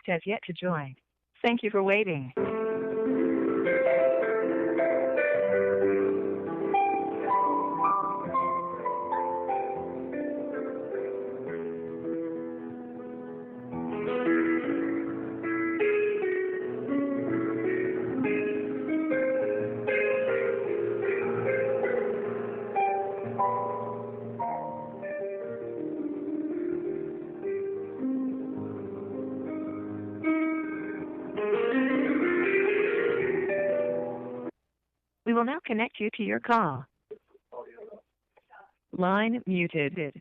has yet to join. Thank you for waiting. We will now connect you to your call. Line muted.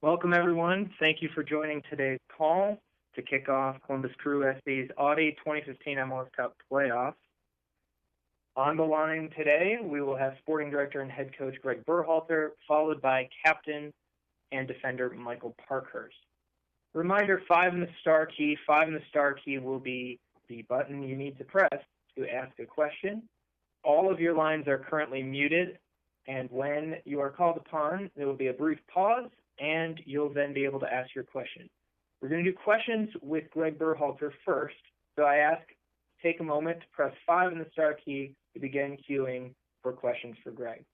Welcome, everyone. Thank you for joining today's call to kick off Columbus Crew SC's Audi 2015 MLS Cup playoffs. On the line today, we will have sporting director and head coach Greg Berhalter, followed by captain and defender Michael Parkhurst. Reminder, 5 in the star key. 5 in the star key will be the button you need to press to ask a question. All of your lines are currently muted, and when you are called upon, there will be a brief pause, and you'll then be able to ask your question. We're going to do questions with Greg Berhalter first, so I ask take a moment to press 5 in the star key to begin queuing for questions for Greg.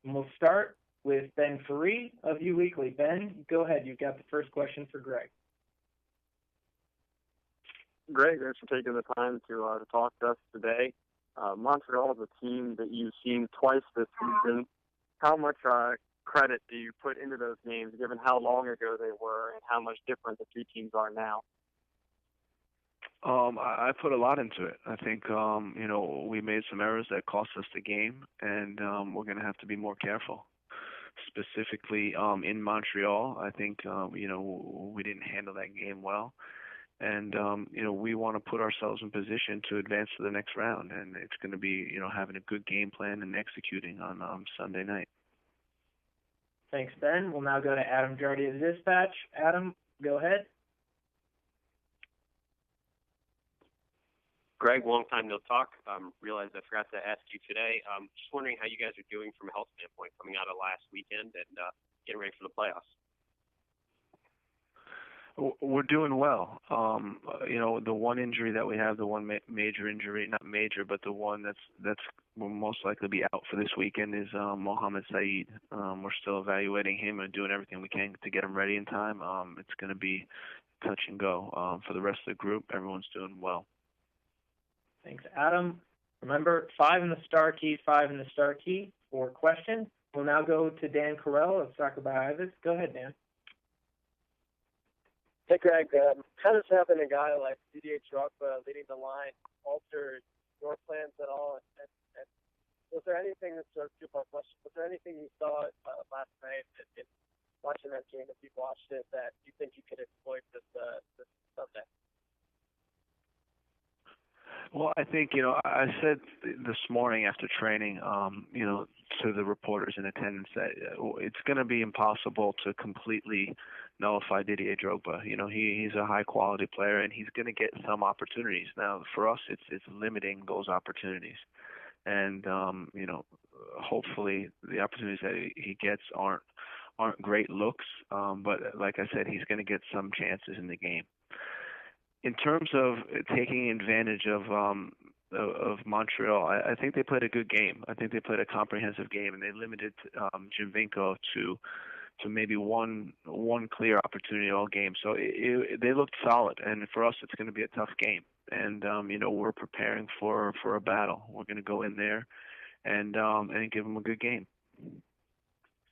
And we'll start with Ben Faree of U Weekly. Ben, go ahead. You've got the first question for Greg. Greg, thanks for taking the time to talk to us today. Montreal is a team that you've seen twice this season. How much credit do you put into those games, given how long ago they were and how much different the two teams are now? I put a lot into it. I think, we made some errors that cost us the game, and we're going to have to be more careful. Specifically in Montreal, I think, we didn't handle that game well. And, we want to put ourselves in position to advance to the next round. And it's going to be, having a good game plan and executing on Sunday night. Thanks, Ben. We'll now go to Adam Jardy of the Dispatch. Adam, go ahead. Greg, long time no talk. Realized I forgot to ask you today. Just wondering how you guys are doing from a health standpoint coming out of last weekend and getting ready for the playoffs. We're doing well. The one injury that we have, the one major injury, not major, but the one that's will most likely be out for this weekend is Mohamed Saeed. We're still evaluating him and doing everything we can to get him ready in time. It's going to be touch and go. For the rest of the group, everyone's doing well. Thanks, Adam. Remember, 5 in the star key, 5 in the star key for questions. We'll now go to Dan Carell of Soccer by Ivis. Go ahead, Dan. Hey, Greg. How does having a guy like Didier Drogba leading the line alter your plans at all? And was there anything that sort of two-part question? Was there anything you saw last night in watching that game, if you watched it, that you think you could exploit this Sunday? Well, I think, I said this morning after training, to the reporters in attendance that it's going to be impossible to completely nullify Didier Drogba. He's a high-quality player, and he's going to get some opportunities. Now, for us, it's limiting those opportunities. And, hopefully the opportunities that he gets aren't great looks, but like I said, he's going to get some chances in the game. In terms of taking advantage of Montreal, I think they played a good game. I think they played a comprehensive game, and they limited Giovinco to maybe one clear opportunity all game. So they looked solid, and for us, it's going to be a tough game. And we're preparing for a battle. We're going to go in there and give them a good game.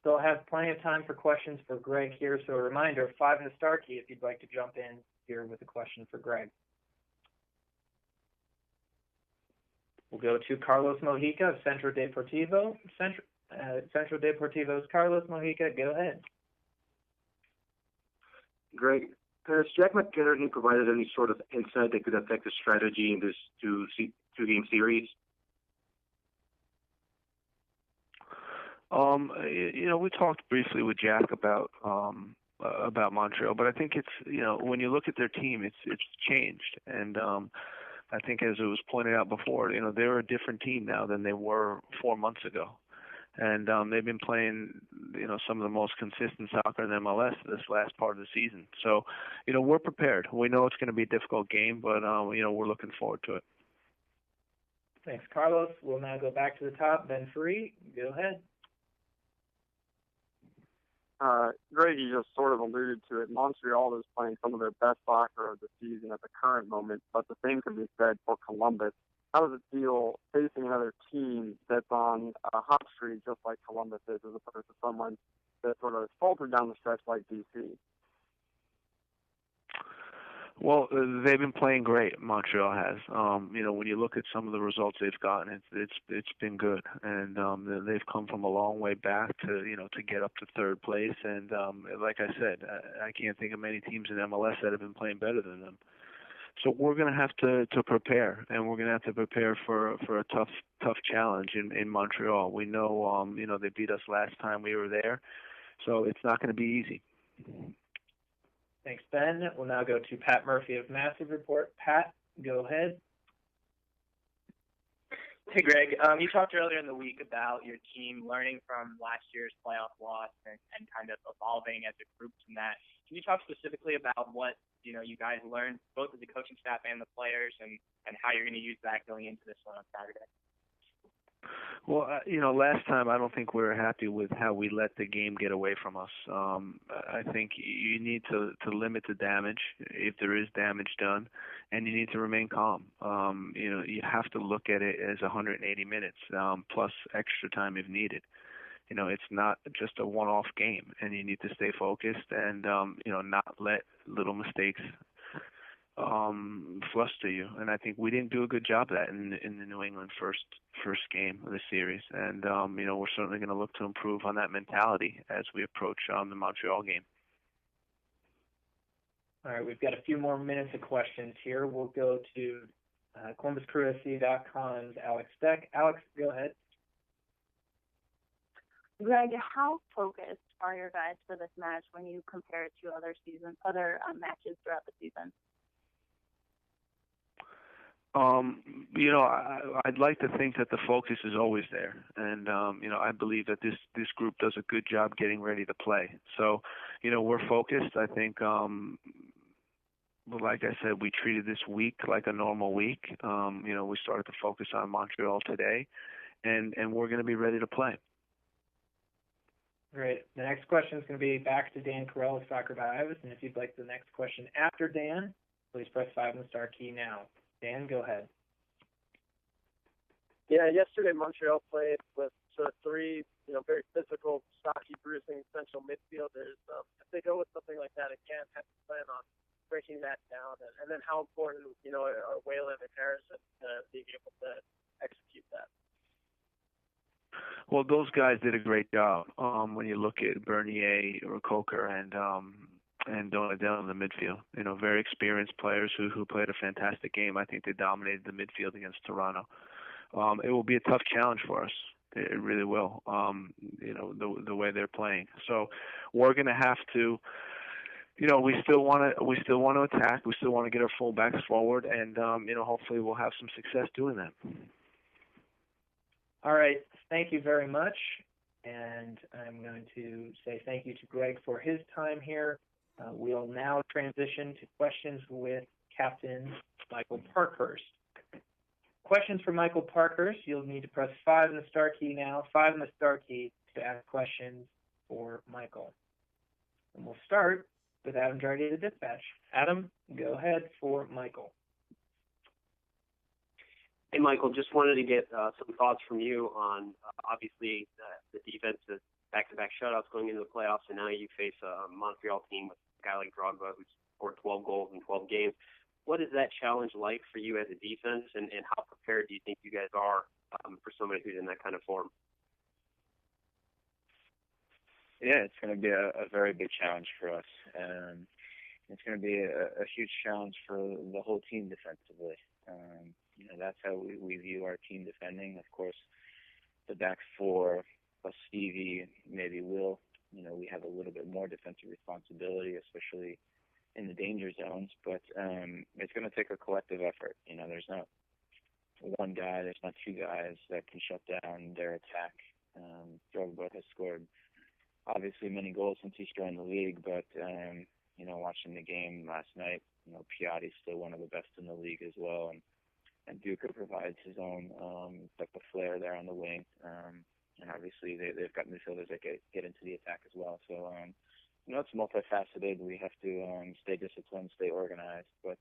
Still have plenty of time for questions for Greg here. So a reminder, 5 in the star key if you'd like to jump in here with a question for Greg. We'll go to Carlos Mojica of Centro Deportivo. Centro Deportivo's Carlos Mojica, go ahead. Greg, has Jack McInerney provided any sort of insight that could affect the strategy in this two-game series? We talked briefly with Jack about Montreal, but I think it's when you look at their team, it's changed, and I think as it was pointed out before, they're a different team now than they were 4 months ago, and they've been playing, some of the most consistent soccer in MLS this last part of the season. So, we're prepared. We know it's going to be a difficult game, but we're looking forward to it. Thanks, Carlos. We'll now go back to the top. Ben Free, go ahead. Greg, you just sort of alluded to it. Montreal is playing some of their best soccer of the season at the current moment, but the same can be said for Columbus. How does it feel facing another team that's on a hot streak just like Columbus is, as opposed to someone that sort of faltered down the stretch like DC? Well, they've been playing great. Montreal has. When you look at some of the results they've gotten, it's been good, and they've come from a long way back to get up to third place. And like I said, I can't think of many teams in MLS that have been playing better than them. So we're going to have to prepare, and we're going to have to prepare for a tough challenge in Montreal. We know they beat us last time we were there, so it's not going to be easy. Thanks, Ben. We'll now go to Pat Murphy of Massive Report. Pat, go ahead. Hey, Greg. You talked earlier in the week about your team learning from last year's playoff loss and kind of evolving as a group from that. Can you talk specifically about what you guys learned, both as the coaching staff and the players, and how you're going to use that going into this one on Saturday? Well, last time I don't think we were happy with how we let the game get away from us. I think you need to limit the damage if there is damage done, and you need to remain calm. You have to look at it as 180 minutes plus extra time if needed. It's not just a one-off game, and you need to stay focused and not let little mistakes fluster you. And I think we didn't do a good job of that in the New England first game of the series. And we're certainly going to look to improve on that mentality as we approach the Montreal game. All right, we've got a few more minutes of questions here. We'll go to ColumbusCrewSC.com's Alex Steck. Alex, go ahead. Greg, how focused are your guys for this match when you compare it to other matches throughout the season? I'd like to think that the focus is always there, and I believe that this group does a good job getting ready to play. So, we're focused. I think, like I said, we treated this week like a normal week. We started to focus on Montreal today, and we're going to be ready to play. Great. The next question is going to be back to Dan Carell of Soccer by Ivis, and if you'd like the next question after Dan, please press 5 on the star key now. Dan, go ahead. Yeah, yesterday Montreal played with sort of three, very physical, stocky, bruising central midfielders. If they go with something like that again, have to plan on breaking that down, and then how important, are Whalen and Harrison being able to execute that? Well, those guys did a great job. When you look at Bernier, Coker, and Donadell in the midfield, very experienced players who played a fantastic game. I think they dominated the midfield against Toronto. It will be a tough challenge for us. It really will. The way they're playing. So we're going to have to. We still want to attack. We still want to get our fullbacks forward, and hopefully we'll have some success doing that. All right. Thank you very much, and I'm going to say thank you to Greg for his time here. We'll now transition to questions with Captain Michael Parkhurst. Questions for Michael Parkhurst, you'll need to press 5 on the star key now, 5 on the star key to ask questions for Michael. And we'll start with Adam Jardy of the Dispatch. Adam, go ahead for Michael. Hey, Michael, just wanted to get some thoughts from you on, obviously, the defense is back-to-back shutouts going into the playoffs, and now you face a Montreal team with a guy like Drogba who's scored 12 goals in 12 games. What is that challenge like for you as a defense, and how prepared do you think you guys are for somebody who's in that kind of form? Yeah, it's going to be a very big challenge for us. It's going to be a huge challenge for the whole team defensively. That's how we view our team defending. Of course, the back four plus Stevie, maybe Will, we have a little bit more defensive responsibility, especially in the danger zones. But it's going to take a collective effort. There's not one guy, there's not two guys that can shut down their attack Drogba has scored obviously many goals since he's joined the league, but watching the game last night, Piatti's still one of the best in the league as well, and Duca provides his own type of flair there on the wing. And obviously they've got midfielders that get into the attack as well. So it's multifaceted. We have to stay disciplined, stay organized. But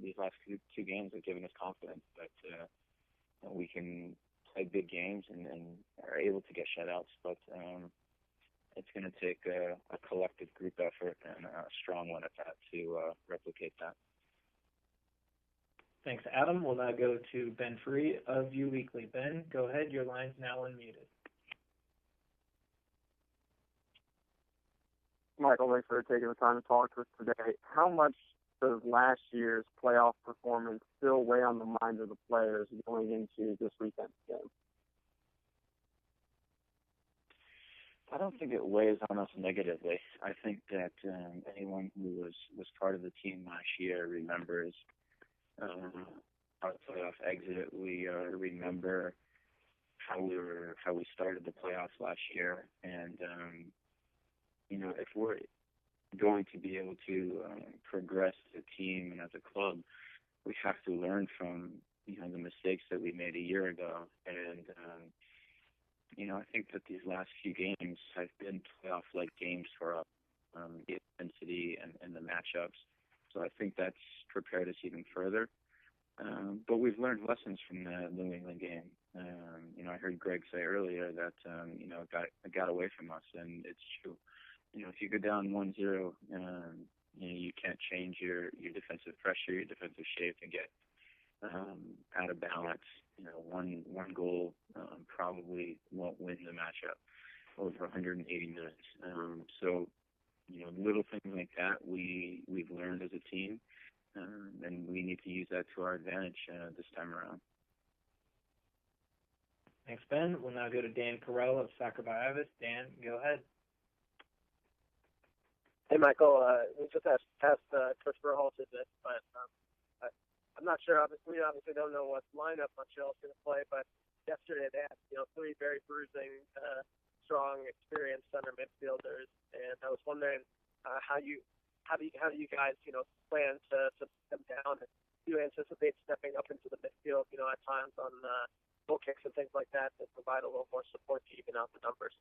these last two games have given us confidence that we can play big games and are able to get shutouts. But it's going to take a collective group effort and a strong one at that to replicate that. Thanks, Adam. We'll now go to Ben Free of View Weekly. Ben, go ahead. Your line's now unmuted. Michael, thanks for taking the time to talk to us today. How much does last year's playoff performance still weigh on the minds of the players going into this weekend's game? I don't think it weighs on us negatively. I think that anyone who was part of the team last year remembers our playoff exit. We remember how we started the playoffs last year, and if we're going to be able to progress as a team and as a club, we have to learn from the mistakes that we made a year ago. And I think that these last few games have been playoff-like games for us, the intensity and the matchups. So I think that's prepared us even further. But we've learned lessons from the New England game. I heard Greg say earlier that it got away from us, and it's true. If you go down 1-0, you can't change your defensive pressure, your defensive shape, and get out of balance. One goal probably won't win the matchup over 180 minutes. So little things like that we've learned as a team, and we need to use that to our advantage this time around. Thanks, Ben. We'll now go to Dan Carell of Soccer by Ivis. Dan, go ahead. Hey, Michael. We just asked Christopher Hall did this, but I'm not sure. We obviously don't know what lineup Montreal's going to play, but yesterday they had three very bruising, strong, experienced center midfielders, and I was wondering how do you guys plan to put them down? And do you anticipate stepping up into the midfield at times on goal kicks and things like that to provide a little more support to even out the numbers?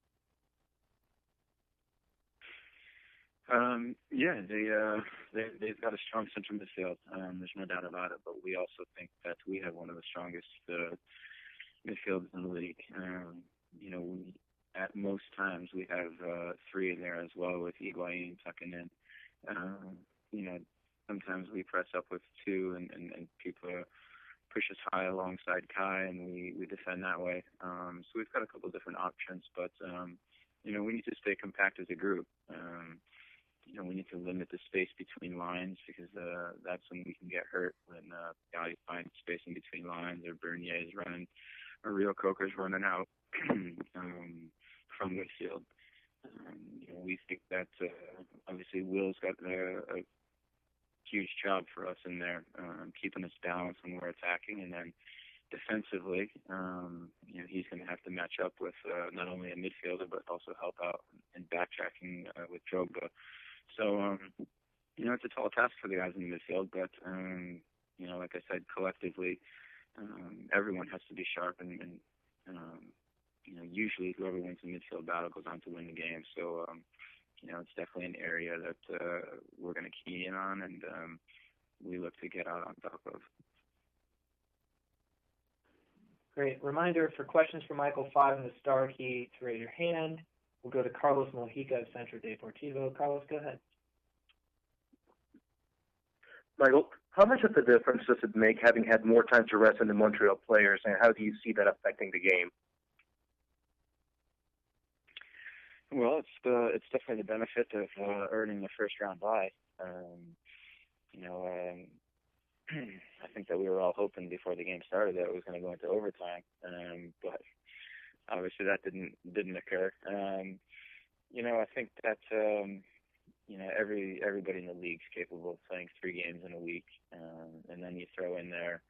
They've got a strong central midfield. There's no doubt about it. But we also think that we have one of the strongest midfields in the league. At most times we have three in there as well, with Higuain tucking in. Sometimes we press up with two, and people push us high alongside Kai, and we defend that way. So we've got a couple of different options, but we need to stay compact as a group. We need to limit the space between lines, because that's when we can get hurt, when Audi finds space in between lines, or Bernier is running, or Rio Coker's running out from midfield. We think that obviously Will's got a huge job for us in there, keeping us balanced when we're attacking, and then defensively, he's going to have to match up with not only a midfielder but also help out in backtracking with Drogba. So, it's a tall task for the guys in the midfield, but, like I said, collectively, everyone has to be sharp, and usually whoever wins the midfield battle goes on to win the game. So, it's definitely an area that we're going to key in on, and we look to get out on top of. Great. Reminder, for questions for Michael, 5 in the star key to raise your hand. We'll go to Carlos Mojica of Centro Deportivo. Carlos, go ahead. Michael, how much of a difference does it make having had more time to rest in the Montreal players, and how do you see that affecting the game? Well, it's definitely the benefit of earning the first round bye. I think that we were all hoping before the game started that it was going to go into overtime, but obviously that didn't occur. I think that everybody in the league's capable of playing 3 games in a week, and then you throw in there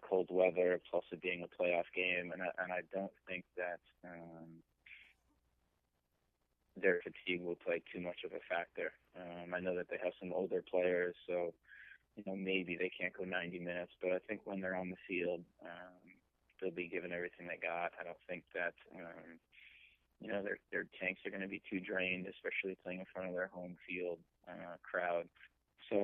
cold weather, plus it being a playoff game, and I don't think that their fatigue will play too much of a factor. I know that they have some older players, so maybe they can't go 90 minutes, but I think when they're on the field, they'll be giving everything they got. I don't think that their tanks are going to be too drained, especially playing in front of their home field crowd. So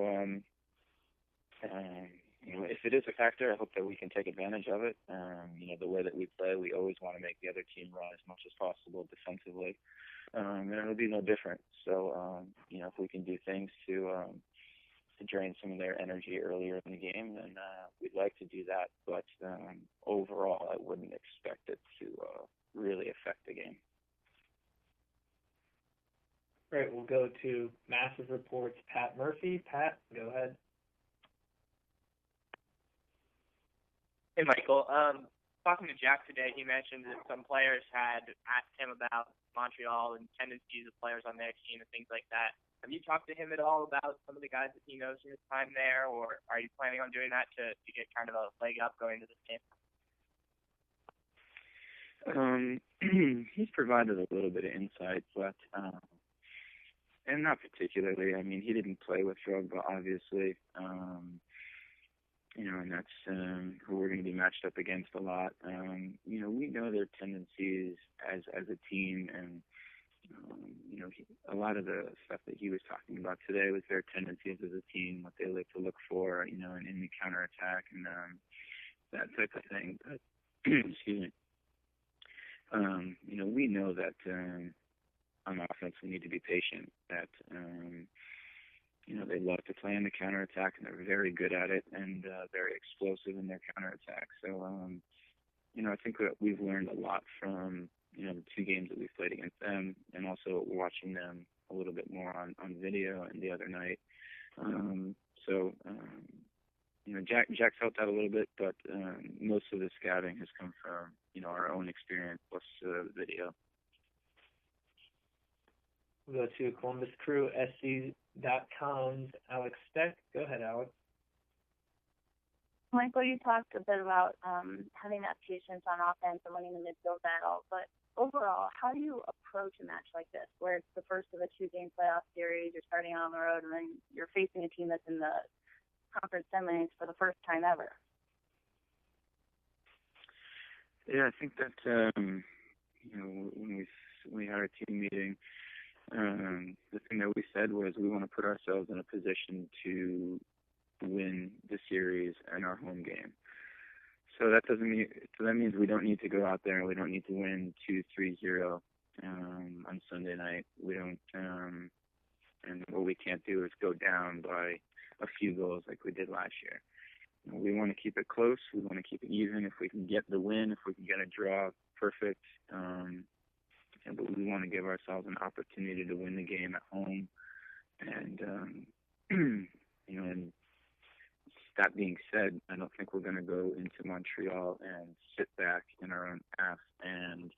if it is a factor, I hope that we can take advantage of it. The way that we play, we always want to make the other team run as much as possible defensively, and it'll be no different. So if we can do things to drain some of their energy earlier in the game, then we'd like to do that. But overall, I wouldn't expect it to really affect the game. Great. We'll go to Massive Reports' Pat Murphy. Pat, go ahead. Hey, Michael. Talking to Jack today, he mentioned that some players had asked him about Montreal and tendencies of players on their team and things like that. Have you talked to him at all about some of the guys that he knows from his time there, or are you planning on doing that to get kind of a leg up going into this game? He's provided a little bit of insight, but and not particularly. I mean, he didn't play with Drogba, obviously. And that's who we're going to be matched up against a lot. We know their tendencies as a team, and a lot of the stuff that he was talking about today was their tendencies as a team, what they like to look for, in the counterattack and that type of thing. But excuse me. We know that on offense we need to be patient. That they love to play in the counterattack, and they're very good at it, and very explosive in their counterattack. So, I think that we've learned a lot from, the two games that we've played against them, and also watching them a little bit more on video and the other night. Jack's helped out a little bit, but most of the scouting has come from, our own experience plus video. We'll go to ColumbusCrewSC.com's Alex Steck. Go ahead, Alex. Michael, you talked a bit about having that patience on offense and winning the midfield battle, but overall, how do you approach a match like this, where it's the first of a two-game playoff series, you're starting on the road, and then you're facing a team that's in the conference semis for the first time ever? Yeah, I think that when we had our team meeting, the thing that we said was we want to put ourselves in a position to win the series and our home game. So that means we don't need to go out there and we don't need to win 2-3-0 on Sunday night. We don't, and what we can't do is go down by a few goals like we did last year. We want to keep it close. We want to keep it even. If we can get the win, if we can get a draw, perfect. But we want to give ourselves an opportunity to win the game at home. And, and that being said, I don't think we're going to go into Montreal and sit back in our own half and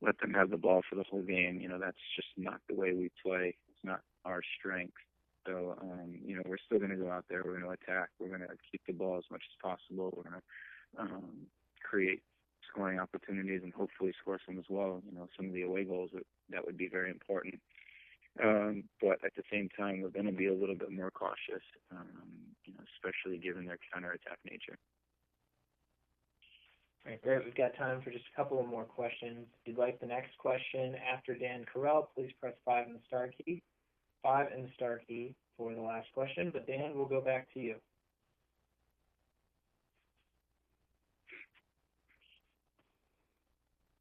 let them have the ball for the whole game. That's just not the way we play. It's not our strength. So, we're still going to go out there. We're going to attack. We're going to keep the ball as much as possible. We're going to create scoring opportunities and hopefully score some as well. Some of the away goals, that would be very important. But at the same time, we're going to be a little bit more cautious, especially given their counterattack nature. All right, great. We've got time for just a couple of more questions. If you'd like the next question after Dan Carell, please press 5 and the star key. 5 and the star key for the last question. But Dan, we'll go back to you.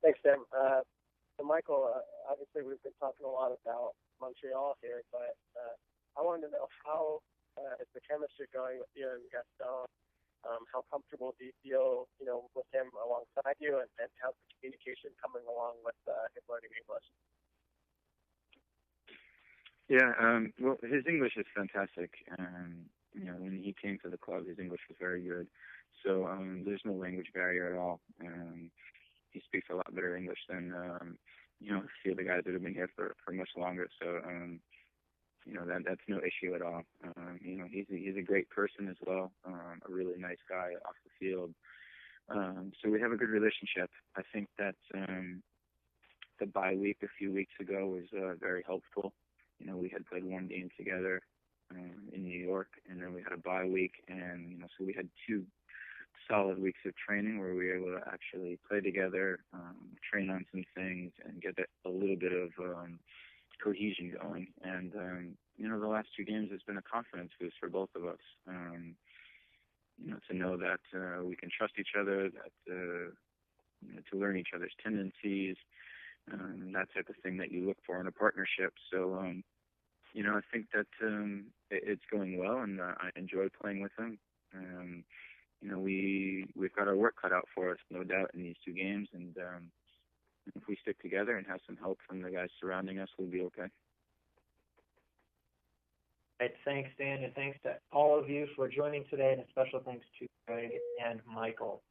Thanks, Tim. So, Michael, obviously we've been talking a lot about Montreal here, but I wanted to know how is the chemistry going with you and Gaston? How comfortable do you feel, with him alongside you, and how's the communication coming along with him learning English? Yeah, well, his English is fantastic. When he came to the club, his English was very good. So there's no language barrier at all. He speaks a lot better English than, a few of the guys that have been here for much longer. So that's no issue at all. He's a great person as well, a really nice guy off the field. So we have a good relationship. I think that the bye week a few weeks ago was very helpful. We had played one game together in New York, and then we had a bye week, and so we had 2 solid weeks of training where we were able to actually play together, train on some things, and get a little bit of cohesion going. And the last 2 games has been a confidence boost for both of us. To know that we can trust each other, that to learn each other's tendencies, that type of thing that you look for in a partnership. So I think that it's going well, and I enjoy playing with him. We've got our work cut out for us, no doubt, in these 2 games, and if we stick together and have some help from the guys surrounding us, we'll be okay. Right, thanks, Dan, and thanks to all of you for joining today, and a special thanks to Greg and Michael.